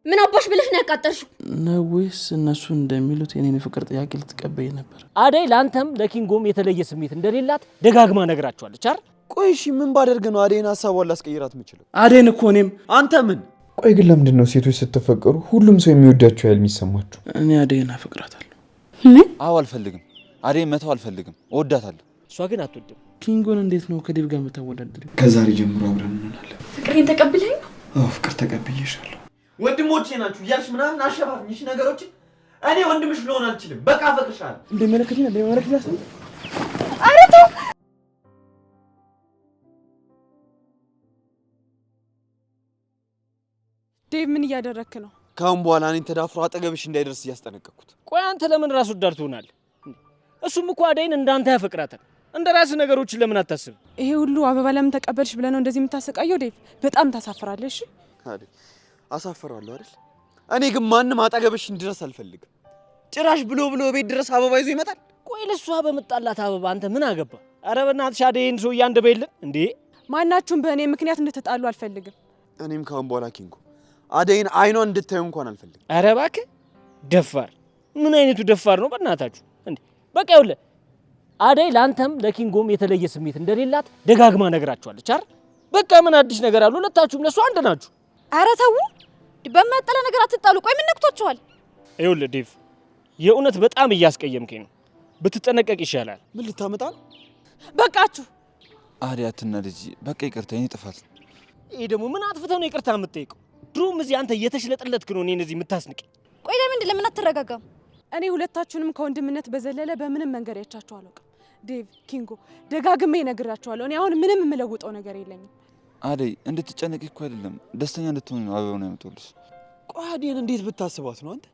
ምን አባሽ ብለሽ ነው ያቃጠልሽው? ነው ወይስ እነሱ እንደሚሉት የኔን ፍቅር ጥያቄ ልትቀበይ ነበር? አደይ ላንተም ለኪንጎም የተለየ ስሜት እንደሌላት ደጋግማ ነግራቸዋለች አይደል? ቆይ እሺ ምን ባደርግ ነው አደይን ሐሳቧን ላስቀይራት የምችለው? አደይን እኮ እኔም አንተ ምን? ቆይ ግን ለምንድን ነው ሴቶች ስትፈቀሩ ሁሉም ሰው የሚወዳቸው ያህል የሚሰማቸው? እኔ አደይን አፈቅራታለሁ። ምን? አዎ አልፈልግም። አደይን መተው አልፈልግም። እወዳታለሁ። እሷ ግን አትወድም። ኪንጎን እንዴት ነው ከዴቭ ጋር የምታወዳድሪው? ከዛሬ ጀምሮ አብረን እንሆናለን። ፍቅሬን ተቀብለኝ ነው? አዎ ፍቅር ተቀብዬሻለሁ። ወንድሞቼ ናችሁ እያልሽ ምናምን አሸፋፍኝሽ ነገሮችን እኔ ወንድምሽ ልሆን አልችልም። በቃ አፈቅርሻለሁ። እንደመለከተኝ ኧረ ተው። ዴቭ ምን እያደረክ ነው? ካሁን በኋላ እኔን ተዳፍሮ አጠገብሽ እንዳይደርስ እያስጠነቀቅኩት። ቆይ አንተ ለምን ራስ ወዳድ ትሆናለህ? እሱም እኮ አደይን እንዳንተ ያፈቅራታል። እንደ ራስ ነገሮችን ለምን አታስብ? ይሄ ሁሉ አበባ ለምን ተቀበልሽ ብለህ ነው እንደዚህ የምታሰቃየው? ዴቭ በጣም ታሳፍራለህ። እሺ አደይ አሳፈራለሁ አይደል? እኔ ግን ማንም አጠገብሽ እንዲደርስ አልፈልግም። ጭራሽ ብሎ ቤት ድረስ አበባ ይዞ ይመጣል። ቆይ ለሷ በመጣላት አበባ አንተ ምን አገባ? ኧረ በእናትሽ አደይን ሰው እያንደበይልን እንዴ! ማናችሁም በእኔ ምክንያት እንድትጣሉ አልፈልግም። እኔም ካሁን በኋላ ኪንጎ አደይን አይኗን እንድታዩ እንኳን አልፈልግም። ኧረ እባክህ ደፋር! ምን አይነቱ ደፋር ነው በእናታችሁ እንዴ! በቃ ይኸውልህ አደይ ላንተም ለኪንጎም የተለየ ስሜት እንደሌላት ደጋግማ ነግራቸዋለች አይደል? በቃ ምን አዲስ ነገር አለ? ሁለታችሁም ለሷ አንድ ናችሁ። ኧረ ተው፣ በማያጠላ ነገር አትጣሉ። ቆይ ምን ነክቶችኋል? ይኸውልህ ዴቭ የእውነት በጣም እያስቀየምከኝ ነው። ብትጠነቀቅ ይሻላል። ምን ልታመጣ ነው? በቃችሁ። አደይ አትናደጂ። በቃ ይቅርታ፣ የኔ ጥፋት ነው። ይሄ ደግሞ ምን አጥፍተው ነው ይቅርታ የምትጠይቀው? ድሮም እዚህ አንተ እየተሽለጠለጥክ ነው እኔን እዚህ የምታስንቀኝ። ቆይ ለምን አትረጋጋም? እኔ ሁለታችሁንም ከወንድምነት በዘለለ በምንም መንገድ ያቻችሁ አላውቅም። ዴቭ ኪንጎ ደጋግሜ እነግራችኋለሁ። እኔ አሁን ምንም የምለውጠው ነገር የለኝም። አደይ እንድትጨነቂ እኮ አይደለም ደስተኛ እንድትሆን ነው አበባውን ያመጣሁልሽ። ቆይ አደይን እንዴት ብታስባት ነው አንተ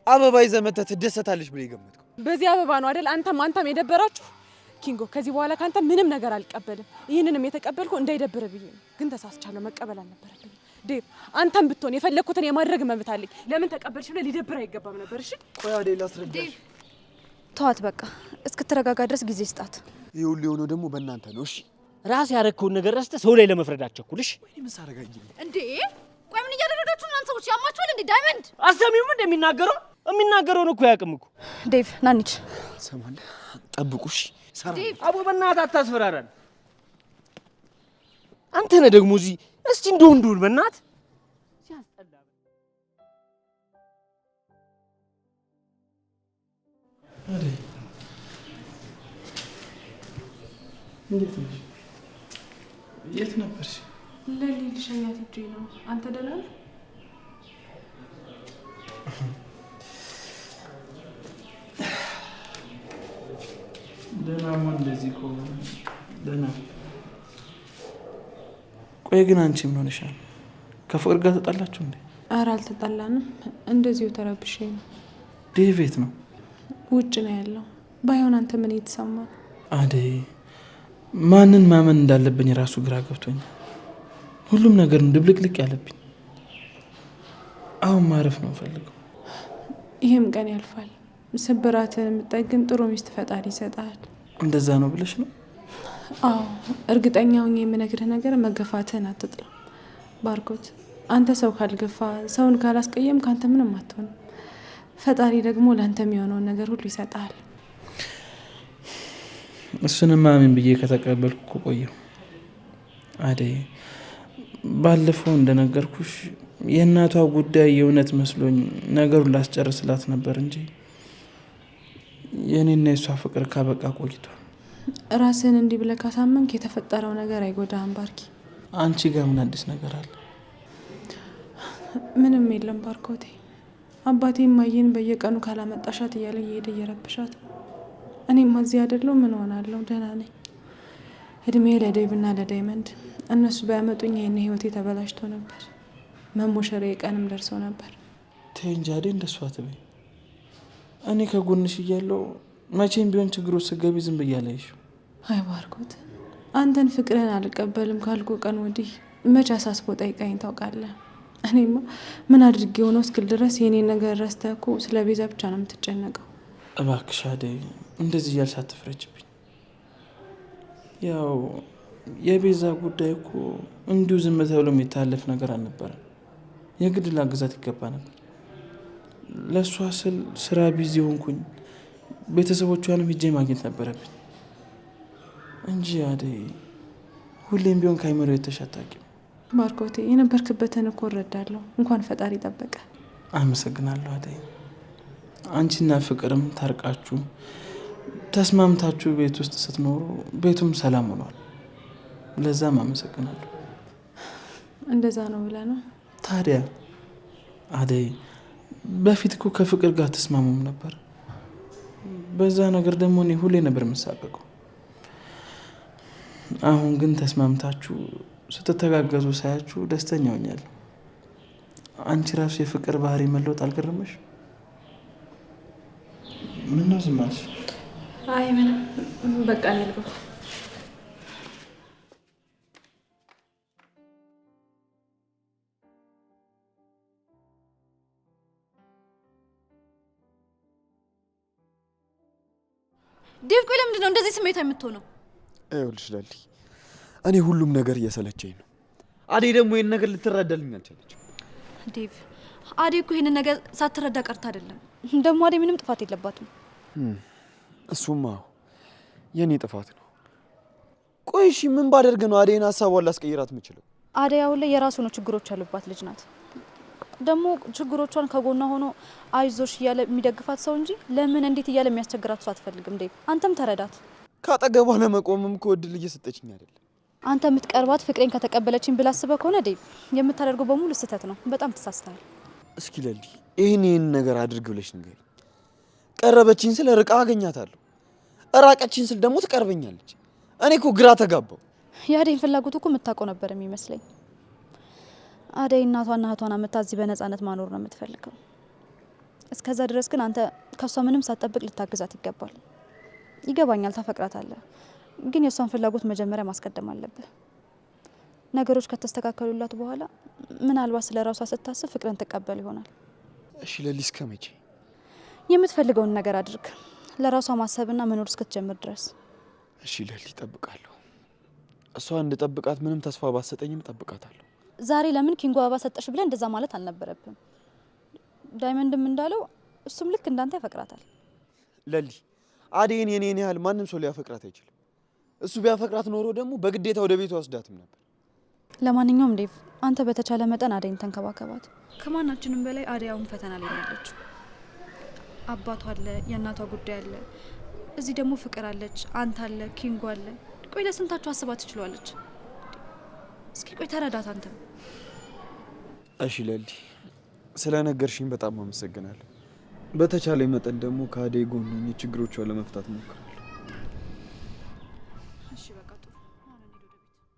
አበባ ይዘህ መተህ ትደሰታለች ብለህ የገመትከው? በዚህ አበባ ነው አይደል አንተም የደበራችሁ? ኪንጎ ከዚህ በኋላ ካንተ ምንም ነገር አልቀበልም። ይህንንም የተቀበልኩ እንዳይደብር ብዬ ነው። ግን ተሳስቻለሁ፣ መቀበል አልነበረብኝም። ዴቭ አንተም ብትሆን የፈለኩትን የማድረግ መብት አለኝ። ለምን ተቀበልሽ ብለህ ሊደብር አይገባም ነበር። እሺ ቆይ አደይ ላስረዳሽ። ተዋት በቃ እስክትረጋጋ ድረስ ጊዜ ስጣት። ይሄ ሁሉ የሆነው ደግሞ በእናንተ ነው። እሺ ራስ ያረከውን ነገር ረስተህ ሰው ላይ ለመፍረድ አትቸኩልሽ። ወይኔ ምን ሳረጋኝ እንዴ? ቆይ ምን እያደረጋችሁ እናንተ ሰዎች? ያማችኋል እንዴ? ዳይመንድ አሰሚውም የሚናገረውን እኮ ያቅም እኮ። ዴቭ ናንቺ ሰማለ ጠብቁሽ። ዴቭ አቦ በእናትህ አታስፈራራን። አንተ ነህ ደግሞ እዚህ እስቲ እንደው በእናትህ ሲያስጠላ። አደይ እንዴት ነሽ? የት ነበርሽ? ለሊ ልሸኛት ሂጅ ነው። አንተ ደህና ነህ? ደህና ምን እንደዚህ ከሆነ ደህና። ቆይ ግን አንቺ ምን ሆነሻል? ከፍቅር ጋር ተጣላችሁ እንዴ? ኧረ አልተጣላንም፣ እንደዚሁ ተረብሼ ነው። ዴቭ የት ነው? ውጭ ነው ያለው። ባይሆን አንተ ምን እየተሰማ ነው? አደይ ማንን ማመን እንዳለብኝ ራሱ ግራ ገብቶኛል። ሁሉም ነገር ድብልቅልቅ ያለብኝ። አሁን ማረፍ ነው ፈልገው። ይሄም ቀን ያልፋል። ስብራትን የምጠግን ጥሩ ሚስት ፈጣሪ ይሰጣል። እንደዛ ነው ብለሽ ነው? አዎ እርግጠኛ ሆኜ የምነግርህ ነገር መገፋትህን አትጥላ ባርኮት። አንተ ሰው ካልገፋ ሰውን ካላስቀየም ካንተ ምንም አትሆንም። ፈጣሪ ደግሞ ለአንተ የሚሆነውን ነገር ሁሉ ይሰጣል። እሱንማ ምን ብዬ ከተቀበልኩ ቆየሁ። አደይ ባለፈው እንደነገርኩሽ የእናቷ ጉዳይ የእውነት መስሎኝ ነገሩን ላስጨርስላት ነበር እንጂ የኔና የሷ ፍቅር ካበቃ ቆይቷል። ራስህን እንዲህ ብለህ ካሳመንክ የተፈጠረው ነገር አይጎዳህም ባርኪ። አንቺ ጋር ምን አዲስ ነገር አለ? ምንም የለም ባርኮቴ። አባቴ ማየን በየቀኑ ካላመጣሻት እያለ እየሄደ እየረብሻት። እኔም እዚህ አይደለሁ ምን ሆናለሁ? ደህና ነኝ። እድሜ ለዴቭና ለዳይመንድ። እነሱ ባያመጡኝ ይሄን ህይወቴ ተበላሽቶ ነበር። መሞሸሬ ቀንም ደርሶ ነበር። ተይ እንጂ አደይ እንደሷ አትበይ። እኔ ከጎንሽ እያለሁ መቼም ቢሆን ችግሩ ስገቢ ዝም ብዬ አላይሽም። አይ ባርኮት፣ አንተን ፍቅርን አልቀበልም ካልኩ ቀን ወዲህ መቼ አሳስቦ ጠይቀኝ ታውቃለህ? እኔማ ምን አድርጌ ሆነው እስክል ድረስ የኔን ነገር ረስተህ እኮ ስለ ቤዛ ብቻ ነው የምትጨነቀው። እባክሽ አደይ እንደዚህ እያልሽ አትፍረጅብኝ። ያው የቤዛ ጉዳይ እኮ እንዲሁ ዝም ተብሎ የሚታለፍ ነገር አልነበረም። የግድ ላግዛት ይገባ ነበር። ለእሷ ስል ስራ ቢዚ ሆንኩኝ። ቤተሰቦቿንም ሂጄ ማግኘት ነበረብኝ እንጂ አደይ ሁሌም ቢሆን ከአይምሮ የተሻታቂም። ባርኮቴ የነበርክበትን እኮ እረዳለሁ። እንኳን ፈጣሪ ጠበቀ። አመሰግናለሁ አደይ። አንቺና ፍቅርም ታርቃችሁ ተስማምታችሁ ቤት ውስጥ ስትኖሩ ቤቱም ሰላም ሆኗል። ለዛም አመሰግናለሁ። እንደዛ ነው ብለህ ነው? ታዲያ አደይ በፊት እኮ ከፍቅር ጋር ተስማሙም ነበር። በዛ ነገር ደግሞ እኔ ሁሌ ነበር የምሳቀቀው። አሁን ግን ተስማምታችሁ ስትተጋገዙ ሳያችሁ ደስተኛ ሆኛለሁ። አንቺ ራሱ የፍቅር ባህሪ መለወጥ አልገረመሽ? ምን ነው ዝም አልሽ? አይ ምንም፣ በቃ ነው ልገባ። ዴቭ ቆይ ለምንድን ነው እንደዚህ ስሜታዊ የምትሆነው? ይኸውልሽ ላሊ፣ እኔ ሁሉም ነገር እየሰለቸኝ ነው። አደይ ደግሞ ይሄን ነገር ልትረዳልኝ አልቻለችም። ዴቭ አደይ እኮ ይሄንን ነገር ሳትረዳ ቀርታ አይደለም። ደግሞ አደይ ምንም ጥፋት የለባትም። እሱማ የኔ ጥፋት ነው። ቆይ እሺ ምን ባደርግ ነው አደይን ሀሳቧን ላስቀይራት የምችለው? አደይ አሁን ላይ የራሱ ነው ችግሮች ያሉባት ልጅ ናት። ደግሞ ችግሮቿን ከጎኗ ሆኖ አይዞሽ እያለ የሚደግፋት ሰው እንጂ ለምን እንዴት እያለ የሚያስቸግራት ሰው አትፈልግም። ዴቭ አንተም ተረዳት። ካጠገቧ ለመቆምም እኮ እድል እየሰጠችኝ አይደለም። አንተ የምትቀርባት ፍቅሬን ከተቀበለችኝ ብላ አስበህ ከሆነ ዴቭ የምታደርገው በሙሉ ስህተት ነው። በጣም ተሳስተሃል። እስኪ ለሊ ይህን ነገር አድርግ ብለሽ ንገሪኝ። ቀረበችኝ ስል ርቃ አገኛታለሁ፣ እራቀችኝ ስል ደግሞ ትቀርበኛለች። እኔ እኮ ግራ ተጋባው። የአደይን ፍላጎት እኮ የምታውቀው ነበር የሚመስለኝ። አደይ እናቷና እህቷን አመታ እዚህ በነፃነት ማኖር ነው የምትፈልገው። እስከዛ ድረስ ግን አንተ ከሷ ምንም ሳትጠብቅ ልታግዛት ይገባል። ይገባኛል፣ ታፈቅራታለህ፣ ግን የሷን ፍላጎት መጀመሪያ ማስቀደም አለብህ። ነገሮች ከተስተካከሉላት በኋላ ምናልባት ስለ ራሷ ስታስብ ፍቅርን ትቀበል ይሆናል። እሺ ለሊ፣ እስከ መቼ? የምትፈልገውን ነገር አድርግ፣ ለራሷ ማሰብና መኖር እስክትጀምር ድረስ። እሺ ለሊ፣ እጠብቃለሁ። እሷ እንድጠብቃት ምንም ተስፋ ባሰጠኝም እጠብቃታለሁ። ዛሬ ለምን ኪንጎ አበባ ሰጠሽ ብለህ እንደዛ ማለት አልነበረብም። ዳይመንድም እንዳለው እሱም ልክ እንዳንተ ያፈቅራታል። ለሊ አደይን የኔን ያህል ማንም ሰው ሊያፈቅራት አይችልም። እሱ ቢያፈቅራት ኖሮ ደግሞ በግዴታ ወደ ቤቱ ወስዳትም ነበር። ለማንኛውም ዴቭ አንተ በተቻለ መጠን አደይን ተንከባከባት። ከማናችንም በላይ አደይ አሁን ፈተና ላይ ያለችው። አባቷ አለ፣ የእናቷ ጉዳይ አለ፣ እዚህ ደግሞ ፍቅር አለች፣ አንተ አለ፣ ኪንጎ አለ። ቆይ ለስንታችሁ አስባ ትችላለች? እስኪ ቆይ ተረዳት አንተም። እሺ ለሊ፣ ስለነገርሽኝ በጣም አመሰግናለሁ። በተቻለ መጠን ደግሞ ከአደይ ጎን ሆኜ ችግሮቿን ለመፍታት እሞክራለሁ። እሺ በቃ ጥሩ። አሁን እንሂድ ወደ ቤት።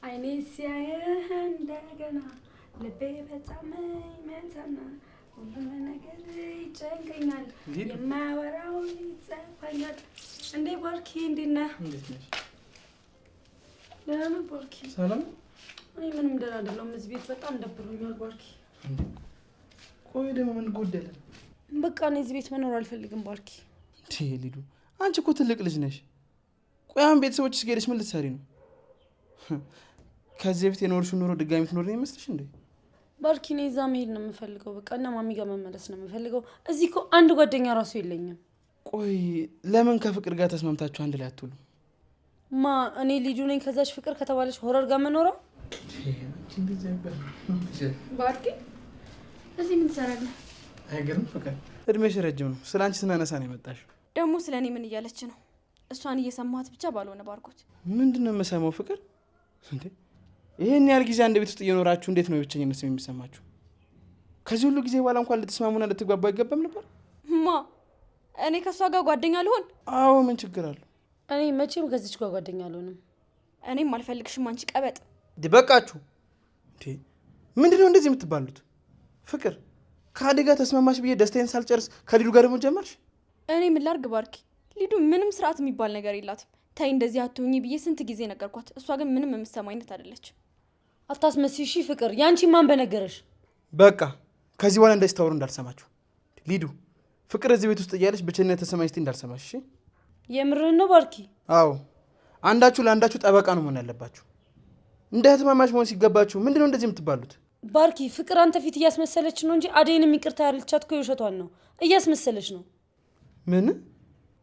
አይኔ ሲያየህ እንደገና ልቤ በጣም ይመታና ሁሉም ነገር ይጨንቀኛል፣ የማያወራው ይጸፋኛል። እንዴ ባርኪ፣ እንዴት ነህ? እንዴት ነሽ? ደህና ነህ ባርኪ? ሰላም። እኔ ምንም ደህና አይደለሁም። እዚህ ቤት በጣም ደብሮኛል ባርኪ። ቆይ ደግሞ ምን ጎደለ? በቃ እኔ እዚህ ቤት መኖር አልፈልግም ባርኪ። ሊዱ አንቺ እኮ ትልቅ ልጅ ነሽ። ቆይ አሁን ቤተሰቦችሽ ጋር ሄደሽ ምን ልትሰሪ ነው? ከዚህ በፊት የኖርሽውን ኑሮ ድጋሚ ትኖር ነው ይመስልሽ እንዴ? ባርኪ እኔ እዛ መሄድ ነው የምፈልገው። በቃ እና ማሚ ጋር መመለስ ነው የምፈልገው። እዚህ እኮ አንድ ጓደኛ ራሱ የለኝም። ቆይ ለምን ከፍቅር ጋር ተስማምታችሁ አንድ ላይ አትውሉ? እኔ ልጁ ነኝ ከዛች ፍቅር ከተባለች ሆረር ጋር መኖረው? ባርኪ እዚህ ምን ትሰራለህ? አይገርም ፍቅር፣ እድሜሽ ረጅም ነው። ስለ አንቺ ስናነሳ ነው የመጣሽው። ደግሞ ስለ እኔ ምን እያለች ነው? እሷን እየሰማት ብቻ ባልሆነ ባርኮት። ምንድን ነው የምሰማው ፍቅር? እንዴ ይሄን ያህል ጊዜ አንድ ቤት ውስጥ እየኖራችሁ እንዴት ነው የብቸኝነት ስሜት የሚሰማችሁ? ከዚህ ሁሉ ጊዜ በኋላ እንኳን ልትስማሙና ልትግባቡ አይገባም ነበር? እኔ ከእሷ ጋር ጓደኛ ልሆን? አዎ ምን ችግር አለው? እኔ መቼም ከዚች ጋር ጓደኛ አልሆንም። እኔም አልፈልግሽም አንቺ ቀበጥ። በቃችሁ። ምንድን ነው እንደዚህ የምትባሉት? ፍቅር ከአደይ ጋር ተስማማሽ ብዬ ደስታዬን ሳልጨርስ ከሊዱ ጋር ደግሞ ጀመርሽ? እኔ ምን ላድርግ ባርኪ? ሊዱ ምንም ስርዓት የሚባል ነገር የላትም። ታይ እንደዚህ አትሁኚ ብዬ ስንት ጊዜ ነገርኳት። እሷ ግን ምንም የምትሰማ አይነት አይደለችም። አታስመስይ እሺ ፍቅር። ያንቺ ማን በነገረሽ? በቃ ከዚህ በኋላ እንደዚህ ታወሩ እንዳልሰማችሁ። ሊዱ ፍቅር እዚህ ቤት ውስጥ እያለች ብቸኝነት ተሰማኝ ስትይ እንዳልሰማሽ። እሺ የምርህን ነው ባርኪ? አዎ አንዳችሁ ለአንዳችሁ ጠበቃ ነው መሆን ያለባችሁ። እንደ እህትማማች መሆን ሲገባችሁ ምንድነው እንደዚህ የምትባሉት? ባርኪ ፍቅር አንተ ፊት እያስመሰለች ነው እንጂ አደይንም ይቅርታ ያለቻት እኮ የውሸቷን ነው። እያስመሰለች ነው። ምን?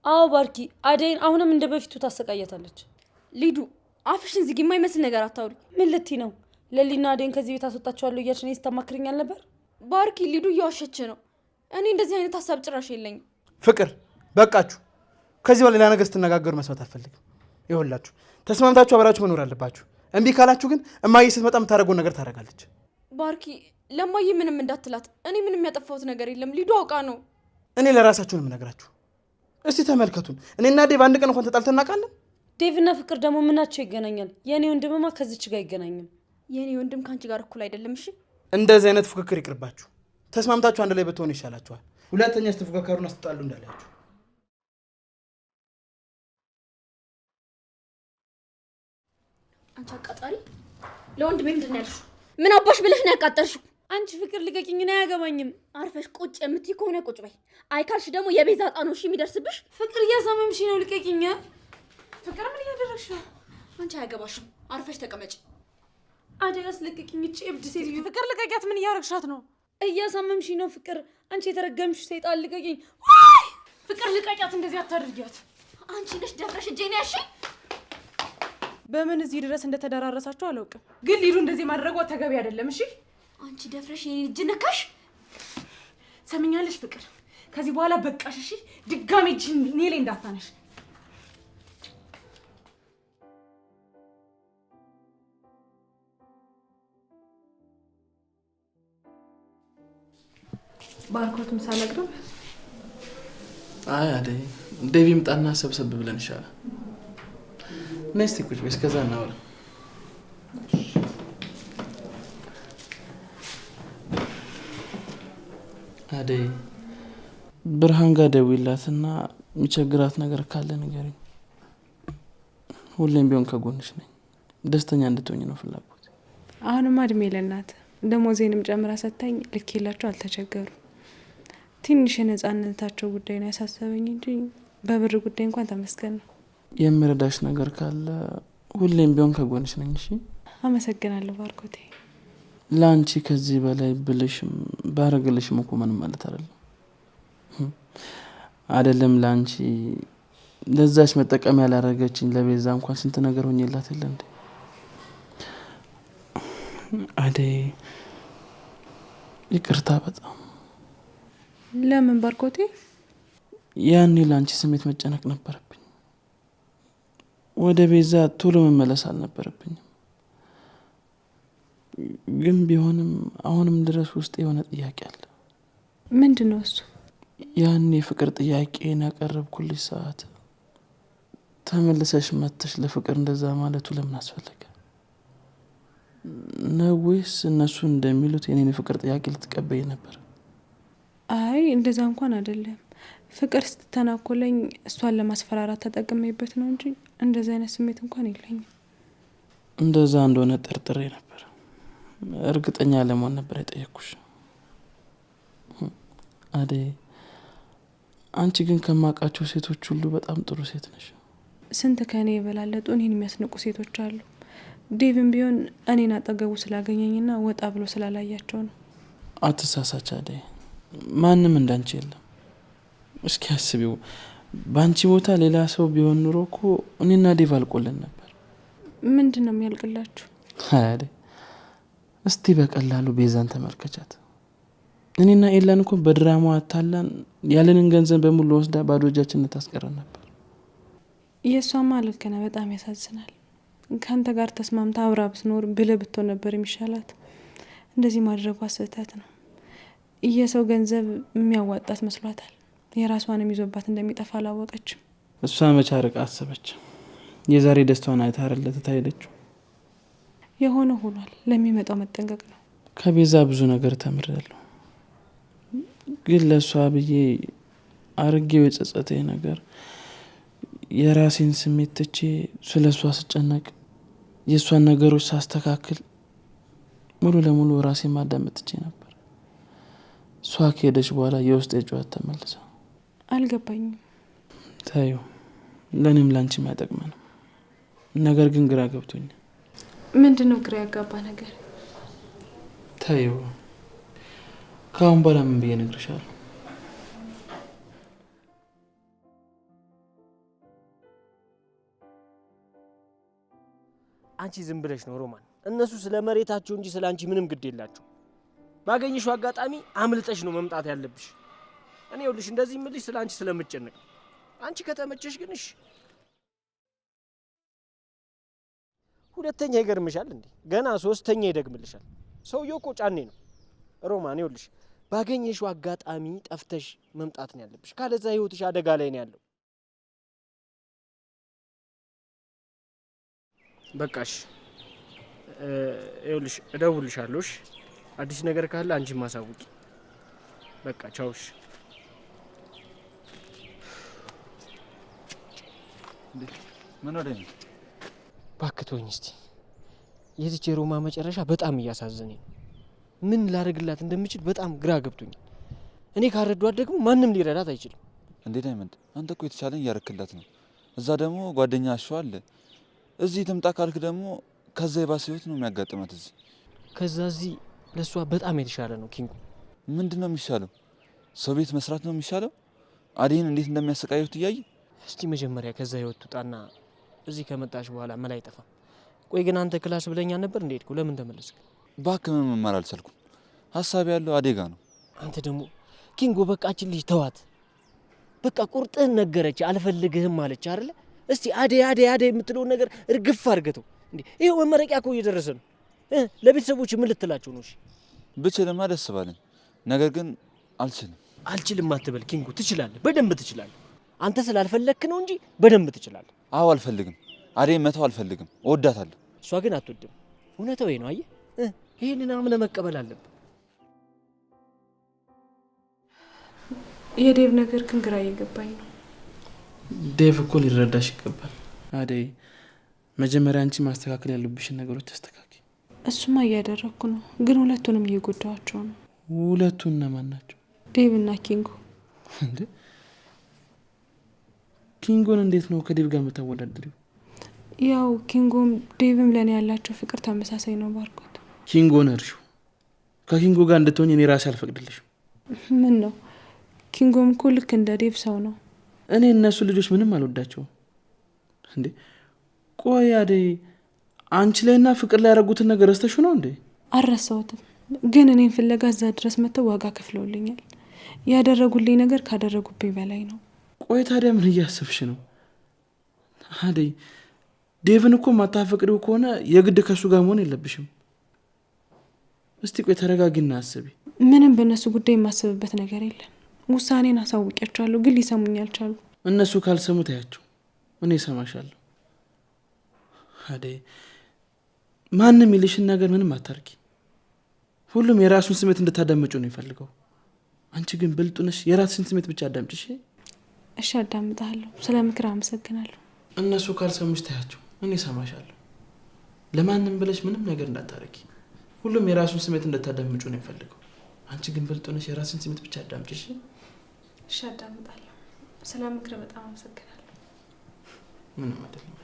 አዎ ባርኪ አደይን አሁንም እንደ በፊቱ ታሰቃያታለች። ሊዱ አፍሽን ዝጊ፣ የማይመስል ነገር አታውሪ። ምን ልትይ ነው? ለሊና አደይን ከዚህ ቤት አስወጣቸዋለሁ እያልሽ እኔ ስታማክርኛል ነበር? ባርኪ ሊዱ እየዋሸች ነው። እኔ እንደዚህ አይነት ሀሳብ ጭራሽ የለኝም። ፍቅር በቃችሁ። ከዚህ በኋላ ሌላ ነገር ስትነጋገሩ መስማት አልፈልግም። ይኸውላችሁ ተስማምታችሁ አብራችሁ መኖር አለባችሁ። እምቢ ካላችሁ ግን እማዬ ስትመጣ የምታደርገውን ነገር ታደርጋለች። ባርኪ ለማዬ ምንም እንዳትላት። እኔ ምንም ያጠፋሁት ነገር የለም። ሊዱ አውቃ ነው። እኔ ለራሳችሁ ነው የምነግራችሁ። እስቲ ተመልከቱን። እኔና ዴቭ አንድ ቀን እንኳን ተጣልተን እናውቃለን? ዴቭና ፍቅር ደግሞ ምናቸው ይገናኛል? የእኔ ወንድምማ ከዚች ጋር አይገናኝም። የእኔ ወንድም ከአንቺ ጋር እኩል አይደለም። እሺ እንደዚህ አይነት ፉክክር ይቅርባችሁ። ተስማምታችሁ አንድ ላይ ብትሆኑ ይሻላችኋል። ሁለተኛ ስትፎካከሩና ስትጣሉ እንዳላችሁ። አንቺ አቃጣሪ ለወንድሜ ምንድን ነው ያልሽው? ምን አባሽ ብለሽ ነው ያቃጠልሽው? አንቺ ፍቅር ልቀቂኝ፣ ነው አያገባኝም። አርፈሽ ቁጭ የምትይ ከሆነ ቁጭ በይ። አይ ካልሽ ደግሞ የቤዛ ዕጣ ነው እሺ የሚደርስብሽ። ፍቅር እያሳመምሽ ነው፣ ልቀቂኝ። ፍቅር ምን እያደረግሽ ነው? አንቺ አያገባሽም፣ አርፈሽ ተቀመጭ። አደጋስ ልቀቂኝ፣ እቺ እብድ ሴትዮ። ፍቅር ልቀቂያት። ምን እያደረግሻት ነው? እያሳመምሽ ነው ፍቅር። አንቺ የተረገምሽ ሰይጣን ልቀቂኝ። ፍቅር ልቀቂያት፣ እንደዚህ አታድርጊያት። አንቺ ነሽ ደፍረሽ እጄን ያልሽኝ። በምን እዚህ ድረስ እንደተደራረሳችሁ አላውቅም፣ ግን ሊዱ እንደዚህ ማድረጓ ተገቢ አይደለም። እሺ አንቺ ደፍረሽ የኔን እጅ ነካሽ። ሰምኛለሽ ፍቅር፣ ከዚህ በኋላ በቃሽ። እሺ ድጋሜ እጅን እኔ ላይ እንዳታነሽ። ባርኮት ምሳ ነግረው። አይ አደይ ዴቪ ምጣና ሰብሰብ ብለን ይሻላል። ነስቲ ቁጭ በይ፣ እስከዛ እናወራ። አደይ ብርሃን ጋር ደውይላትና የሚቸግራት ነገር ካለ ንገሪኝ። ሁሌም ቢሆን ከጎንሽ ነኝ። ደስተኛ እንድትሆኝ ነው ፍላጎት። አሁንማ እድሜ ለእናት ደሞዜንም ጨምራ ሰታኝ ልኬላቸው አልተቸገሩ። ትንሽ የነጻነታቸው ጉዳይ ነው ያሳሰበኝ እንጂ በብር ጉዳይ እንኳን ተመስገን ነው። የምረዳሽ ነገር ካለ ሁሌም ቢሆን ከጎንሽ ነኝ። እሺ አመሰግናለሁ ባርኮቴ። ለአንቺ ከዚህ በላይ ብልሽም ባረግልሽም እኮ ምንም ማለት አይደለም። ለአንቺ ለዛች መጠቀም ያላረገችኝ ለቤዛ እንኳን ስንት ነገር ሆኜላት የለ እንዴ? አደይ ይቅርታ በጣም። ለምን ባርኮቴ? ያኔ ለአንቺ ስሜት መጨነቅ ነበረብኝ። ወደ ቤዛ ቶሎ መመለስ አልነበረብኝም። ግን ቢሆንም አሁንም ድረስ ውስጥ የሆነ ጥያቄ አለ። ምንድን ነው እሱ? ያኔ ፍቅር ጥያቄን ያቀረብኩልሽ ሰዓት ተመልሰሽ መጥተሽ ለፍቅር እንደዛ ማለቱ ለምን አስፈለገ? ነው ወይስ እነሱ እንደሚሉት የኔን ፍቅር ጥያቄ ልትቀበይ ነበር? አይ እንደዛ እንኳን አይደለም። ፍቅር ስትተናኮለኝ እሷን ለማስፈራራት ተጠቅሜበት ነው እንጂ እንደዛ አይነት ስሜት እንኳን የለኝም። እንደዛ እንደሆነ ጠርጥሬ ነበር። እርግጠኛ ለመሆን ነበር የጠየኩሽ። አደይ አንቺ ግን ከማውቃቸው ሴቶች ሁሉ በጣም ጥሩ ሴት ነሽ። ስንት ከእኔ የበላለጡ እኔን የሚያስንቁ ሴቶች አሉ። ዴቭም ቢሆን እኔን አጠገቡ ስላገኘኝና ወጣ ብሎ ስላላያቸው ነው። አትሳሳች አደይ፣ ማንም እንዳንቺ የለም። እስኪ አስቢው፣ በአንቺ ቦታ ሌላ ሰው ቢሆን ኑሮ እኮ እኔና ዴቭ አልቆልን ነበር። ምንድን ነው የሚያልቅላችሁ? አደይ እስቲ በቀላሉ ቤዛን ተመልከቻት። እኔና ኤላን እኮ በድራማ አታላን ያለንን ገንዘብ በሙሉ ወስዳ ባዶ እጃችንን ታስቀረን ነበር። የእሷማ ልክ ነህ፣ በጣም ያሳዝናል። ከአንተ ጋር ተስማምታ አብራ ብትኖር ብልህ ብትሆን ነበር የሚሻላት። እንደዚህ ማድረጓ ስህተት ነው። የሰው ገንዘብ የሚያዋጣት መስሏታል። የራሷንም ይዞባት እንደሚጠፋ አላወቀችም። እሷ መቻ ርቃ አሰበች። የዛሬ ደስታዋን አይታ አይደለ ትታይለችው። የሆነ ሆኗል። ለሚመጣው መጠንቀቅ ነው። ከቤዛ ብዙ ነገር ተምሬያለሁ። ግን ለእሷ ብዬ አርጌው የጸጸተኝ ነገር የራሴን ስሜት ትቼ ስለ እሷ ስጨነቅ የእሷን ነገሮች ሳስተካክል ሙሉ ለሙሉ ራሴን ማዳመጥ ትቼ ነበር። እሷ ከሄደች በኋላ የውስጥ የጨዋት ተመልሰ። አልገባኝም። ታዩ ለእኔም ላንቺም ያጠቅመን። ነገር ግን ግራ ገብቶኛል። ምንድን ነው ግራ ያጋባ ነገር? ታየው ከአሁን በኋላ ምን ብዬ እነግርሻለሁ? አንቺ ዝም ብለሽ ነው ሮማን። እነሱ ስለ መሬታቸው እንጂ ስለ አንቺ ምንም ግድ የላቸው። ባገኘሽው አጋጣሚ አምልጠሽ ነው መምጣት ያለብሽ። እኔ ይኸውልሽ እንደዚህ ምልሽ ስለ አንቺ ስለምጨነቅ፣ አንቺ ከተመቸሽ ግን እሺ። ሁለተኛ ይገርምሻል እንዴ? ገና ሶስተኛ ይደግምልሻል። ሰውየው እኮ ጫኔ ነው ሮማን። ይኸውልሽ ባገኘሽው አጋጣሚ ጠፍተሽ መምጣት ነው ያለብሽ። ካለዛ ህይወትሽ አደጋ ላይ ነው ያለው። በቃሽ ይኸውልሽ እደውልልሻለሁ። እሺ አዲስ ነገር ካለ አንቺ ማሳውቂ። በቃ ቻውሽ። ምን ወደ እኔ ባክቶኝ እስቲ የዚች የሮማ መጨረሻ በጣም እያሳዘነኝ ነው። ምን ላደርግላት እንደምችል በጣም ግራ ገብቶኛል። እኔ ካረዷት ደግሞ ማንም ሊረዳት አይችልም። እንዴ ዳይመንድ፣ አንተ እኮ የተቻለን እያረክላት ነው። እዛ ደግሞ ጓደኛ አሸዋ አለ። እዚህ ትምጣ ካልክ ደግሞ ከዛ የባሰ ህይወት ነው የሚያጋጥማት እዚህ። ከዛ እዚህ ለሷ በጣም የተሻለ ነው ኪንጉ። ምንድን ነው የሚሻለው? ሰው ቤት መስራት ነው የሚሻለው? አዴን እንዴት እንደሚያሰቃዩት እያየ። እስቲ መጀመሪያ ከዛ ህይወት ትውጣና እዚህ ከመጣሽ በኋላ መላ አይጠፋም። ቆይ ግን አንተ ክላስ ብለኛ ነበር እንዴ? ሄድኩ ለምን ተመለስክ? እባክህ ምን መማር አልቻልኩም። ሀሳብ ያለው አዴጋ ነው። አንተ ደግሞ ኪንጎ በቃችን ልጅ ተዋት። በቃ ቁርጥህን ነገረች፣ አልፈልግህም አለች አይደለ? እስቲ አዴ አዴ አዴ የምትለውን ነገር እርግፍ አድርገተው እንዴ። ይሄው መመረቂያ እኮ እየደረሰ ነው። ለቤተሰቦች ምን ልትላቸው ነው? እሺ ብችልማ ደስ ባለኝ፣ ነገር ግን አልችልም። አልችልም አትበል ኪንጎ፣ ትችላለህ፣ በደንብ ትችላለህ። አንተ ስላልፈለግክ ነው እንጂ በደንብ ትችላለህ። አዎ አልፈልግም፣ አዴን መተው አልፈልግም። እወዳታለሁ። እሷ ግን አትወድም። እውነታው ነው። አየህ፣ ይሄንን አምነህ መቀበል አለብህ። የዴቭ ነገር ግን ግራ እየገባኝ ነው። ዴቭ እኮ ሊረዳሽ ይገባል። አደይ መጀመሪያ አንቺ ማስተካከል ያሉብሽን ነገሮች አስተካክል። እሱማ እያደረግኩ ነው፣ ግን ሁለቱንም እየጎዳዋቸው ነው። ሁለቱ እነማን ናቸው? ዴቭ እና ኪንጎ። እንዴ ኪንጎን እንዴት ነው ከዴቭ ጋር የምታወዳድሪው? ያው ኪንጎም ዴቭም ለእኔ ያላቸው ፍቅር ተመሳሳይ ነው። ባርኮት ኪንጎን እርሹ። ከኪንጎ ጋር እንድትሆኝ እኔ ራሴ አልፈቅድልሽም። ምን ነው? ኪንጎም እኮ ልክ እንደ ዴቭ ሰው ነው። እኔ እነሱ ልጆች ምንም አልወዳቸውም። እንዴ ቆይ አደይ አንቺ ላይና ፍቅር ላይ ያደረጉትን ነገር ረስተሽ ነው እንዴ? አልረሳሁትም፣ ግን እኔን ፍለጋ እዛ ድረስ መጥተው ዋጋ ከፍለውልኛል። ያደረጉልኝ ነገር ካደረጉብኝ በላይ ነው። ቆይ ታዲያ ምን እያሰብሽ ነው አደይ? ዴቭን እኮ ማታፈቅሪው ከሆነ የግድ ከሱ ጋር መሆን የለብሽም። እስቲ ቆይ ተረጋጊና አስቢ። ምንም በእነሱ ጉዳይ የማስብበት ነገር የለም። ውሳኔን አሳውቂያቸዋለሁ፣ ግን ሊሰሙኝ አልቻሉ። እነሱ ካልሰሙ ታያቸው፣ እኔ እሰማሻለሁ። አደይ ማንም ይልሽን ነገር ምንም አታርጊ። ሁሉም የራሱን ስሜት እንድታዳምጩ ነው የሚፈልገው። አንቺ ግን ብልጡ ነሽ፣ የራስሽን ስሜት ብቻ አዳምጭሽ። እሺ አዳምጣለሁ። ስለ ምክር አመሰግናለሁ። እነሱ ካልሰሙሽ ታያቸው፣ እኔ እሰማሻለሁ። ለማንም ብለሽ ምንም ነገር እንዳታረጊ። ሁሉም የራሱን ስሜት እንድታዳምጩ ነው የሚፈልገው። አንቺ ግን ብልጡ ነሽ፣ የራስሽን ስሜት ብቻ አዳምጭሽ። እሺ አዳምጣለሁ። ስለ ምክር በጣም አመሰግናለሁ። ምንም አይደለም።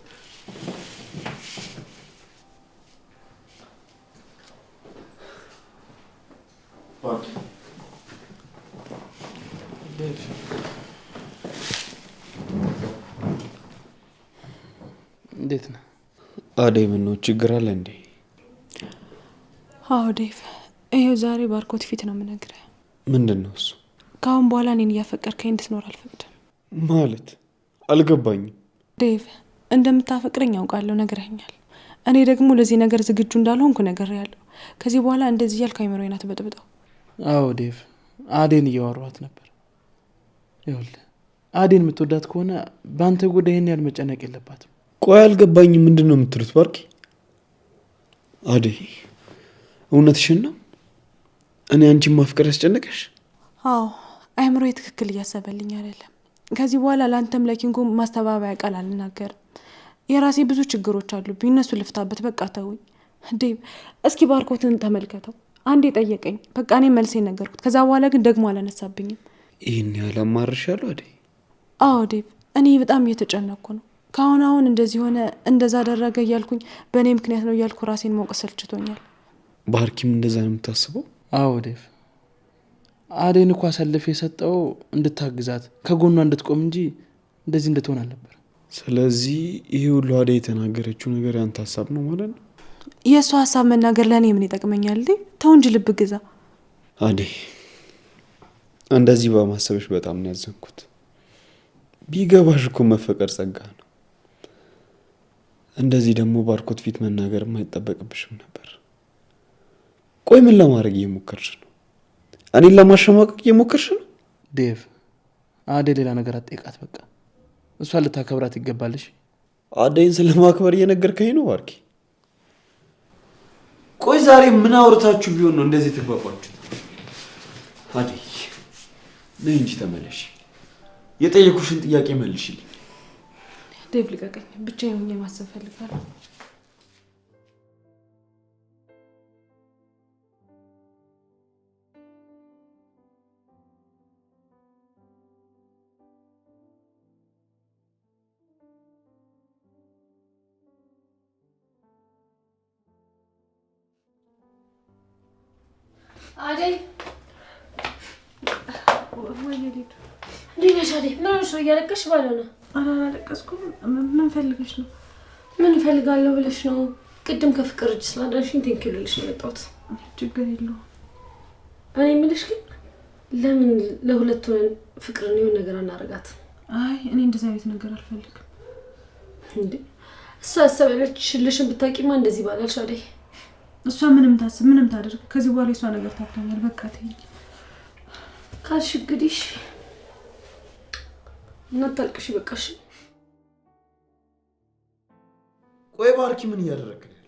እንዴት ነህ አደይ? ምነው ችግር አለ እንዴ? አዎ ዴቭ፣ ይኸው ዛሬ ባርኮት ፊት ነው የምነግርህ። ምንድን ነው እሱ? ከአሁን በኋላ እኔን እያፈቀርከኝ እንድትኖር አልፈቅድም። ማለት አልገባኝም። ዴቭ፣ እንደምታፈቅረኝ ያውቃለሁ፣ ነግረኸኛል። እኔ ደግሞ ለዚህ ነገር ዝግጁ እንዳልሆንኩ ነግሬሃለሁ። ከዚህ በኋላ እንደዚህ እያልክ አይምሮዬን አትበጥብጠው። አዎ ዴቭ፣ አዴን እያወራኋት ነበር። ይኸውልህ አዴን የምትወዳት ከሆነ በአንተ ጉዳይ ይህን ያህል መጨነቅ የለባትም። ቆይ አልገባኝም። ምንድን ነው የምትሉት? ባርኪ አደይ፣ እውነትሽን ነው? እኔ አንቺን ማፍቀር ያስጨነቀሽ? አዎ፣ አይምሮዬ ትክክል እያሰበልኝ አይደለም። ከዚህ በኋላ ለአንተም ለኪንጎ ማስተባበያ ቃል አልናገርም። የራሴ ብዙ ችግሮች አሉብኝ፣ እነሱ ልፍታበት። በቃ ተውኝ። ዴቭ፣ እስኪ ባርኮትን ተመልከተው። አንዴ ጠየቀኝ፣ በቃ እኔ መልሴ ነገርኩት። ከዛ በኋላ ግን ደግሞ አላነሳብኝም። ይህን ያህል አማርሻለሁ አደይ? አዎ ዴቭ፣ እኔ በጣም እየተጨነቅኩ ነው። ከአሁን እንደዚህ ሆነ እንደዛ አደረገ እያልኩኝ በእኔ ምክንያት ነው እያልኩ ራሴን መውቀስ ሰልችቶኛል። ባርኪም እንደዛ ነው የምታስበው? አዎ ዴቭ፣ አደይን እኮ አሳልፌ የሰጠው እንድታግዛት ከጎኗ እንድትቆም እንጂ እንደዚህ እንድትሆን አልነበር። ስለዚህ ይሄ ሁሉ አደይ የተናገረችው ነገር ያንተ ሀሳብ ነው ማለት ነው? የእሷ ሀሳብ መናገር ለእኔ ምን ይጠቅመኛል? ተው እንጂ ልብ ግዛ። አደይ፣ እንደዚህ በማሰብሽ በጣም ነው ያዘንኩት። ቢገባሽ እኮ መፈቀር ጸጋ ነው። እንደዚህ ደግሞ ባርኮት ፊት መናገር የማይጠበቅብሽም ነበር። ቆይ ምን ለማድረግ እየሞከርሽ ነው? እኔን ለማሸማቀቅ እየሞከርሽ ነው? ዴቭ፣ አደይ ሌላ ነገር አትጠይቃት። በቃ እሷ ልታከብራት ይገባልሽ። አደይን ስለማክበር እየነገርከኝ ነው ባርኪ? ቆይ ዛሬ ምን አውርታችሁ ቢሆን ነው እንደዚህ ተግባባችሁት? አደይ ነይ እንጂ ተመለሽ። የጠየኩሽን ጥያቄ መልሽልኝ። ዴቭ ልቀቀኝ፣ ብቻዬን ሆኜ ማሰብ ፈልጋለሁ። አደይ ወይ ሊዱ እንዴት ነሽ አደይ? ምን ሆነሽ ነው? እያለቀሽ ባልሆነ? ኧረ አላለቀስኩም። ምን ፈልገሽ ነው? ምን እፈልጋለሁ ብለሽ ነው? ቅድም ከፍቅር እጅ ስላዳንሽኝ ቴንኪው ልልሽ ነው የመጣሁት። ችግር የለውም። እኔ የምልሽ ግን ለምን ለሁለት ሆነን ፍቅርን የሆነ ነገር አናረጋት? አይ እኔ እንደዚህ አይነት ነገር አልፈልግም። እንዴ እሷ ያሰበችልሽን ብታውቂማ እንደዚህ ባላልሽ አደይ። እሷ ምንም ታስብ ምንም ታደርግ፣ ከዚህ በኋላ የሷ ነገር ታፍታኛል። በቃ ተይኝ ካልሽ እንግዲህ እናታልቅሽ በቃሽ። ቆይ ባርኪ ምን እያደረግህ ነው?